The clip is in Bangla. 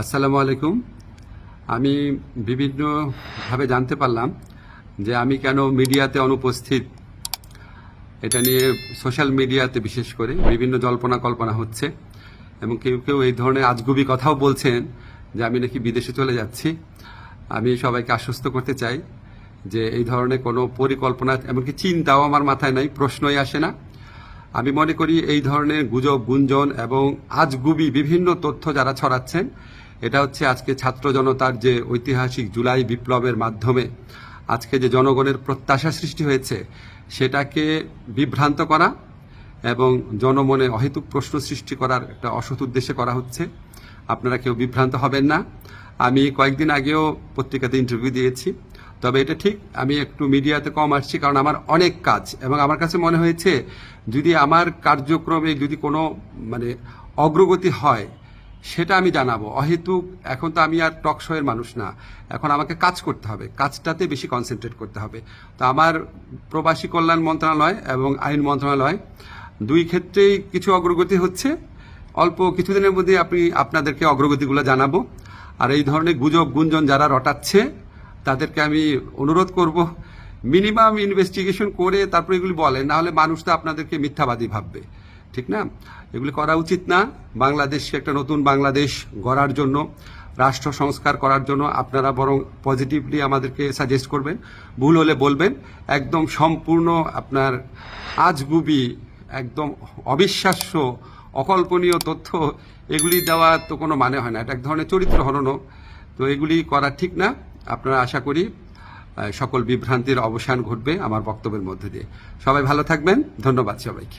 আসসালামু আলাইকুম। আমি বিভিন্নভাবে জানতে পারলাম যে আমি কেন মিডিয়াতে অনুপস্থিত। এটা নিয়ে সোশ্যাল মিডিয়াতে বিশেষ করে বিভিন্ন জল্পনা কল্পনা হচ্ছে এবং কেউ কেউ এই ধরনের আজগুবি কথাও বলছেন যে আমি নাকি বিদেশে চলে যাচ্ছি। আমি সবাইকে আশ্বস্ত করতে চাই যে এই ধরনের কোনো পরিকল্পনা এমনকি চিন্তাও আমার মাথায় নাই, প্রশ্নই আসে না। আমি মনে করি এই ধরনের গুজব, গুঞ্জন এবং আজগুবি বিভিন্ন তথ্য যারা ছড়াচ্ছেন, এটা হচ্ছে আজকে ছাত্র জনতার যে ঐতিহাসিক জুলাই বিপ্লবের মাধ্যমে আজকে যে জনগণের প্রত্যাশা সৃষ্টি হয়েছে সেটাকে বিভ্রান্ত করা এবং জনমনে অহেতুক প্রশ্ন সৃষ্টি করার একটা অসৎ উদ্দেশ্যে করা হচ্ছে। আপনারা কেউ বিভ্রান্ত হবেন না। আমি কয়েকদিন আগেও পত্রিকাতে ইন্টারভিউ দিয়েছি, তবে এটা ঠিক আমি একটু মিডিয়াতে কম আসছি কারণ আমার অনেক কাজ এবং আমার কাছে মনে হয়েছে যদি আমার কার্যক্রমে যদি কোনো অগ্রগতি হয় সেটা আমি জানাবো। অহেতুক এখন তো আমি আর টক শোয়ের মানুষ না, এখন আমাকে কাজ করতে হবে, কাজটাতে বেশি কনসেন্ট্রেট করতে হবে। তো আমার প্রবাসী কল্যাণ মন্ত্রণালয় এবং আইন মন্ত্রণালয় দুই ক্ষেত্রেই কিছু অগ্রগতি হচ্ছে। অল্প কিছুদিনের মধ্যে আপনাদেরকে অগ্রগতিগুলো জানাবো। আর এই ধরনের গুজব গুঞ্জন যারা রটাচ্ছে তাদেরকে আমি অনুরোধ করব মিনিমাম ইনভেস্টিগেশন করে তারপর এগুলি বলেন, না হলে মানুষ তো আপনাদেরকে মিথ্যাবাদী ভাববে, ঠিক না? এগুলি করা উচিত না। বাংলাদেশকে একটা নতুন বাংলাদেশ গড়ার জন্য, রাষ্ট্র সংস্কার করার জন্য আপনারা বরং পজিটিভলি আমাদেরকে সাজেস্ট করবেন, ভুল হলে বলবেন। একদম সম্পূর্ণ আপনার আজগুবি, একদম অবিশ্বাস্য, অকল্পনীয় তথ্য এগুলি দেওয়া তো কোনো মানে হয় না, এটা এক ধরনের চরিত্র হননও। তো এগুলি করা ঠিক না। আপনারা আশা করি সকল বিভ্রান্তির অবসান ঘটবে আমার বক্তব্যের মধ্যে দিয়ে। সবাই ভালো থাকবেন। ধন্যবাদ সবাইকে।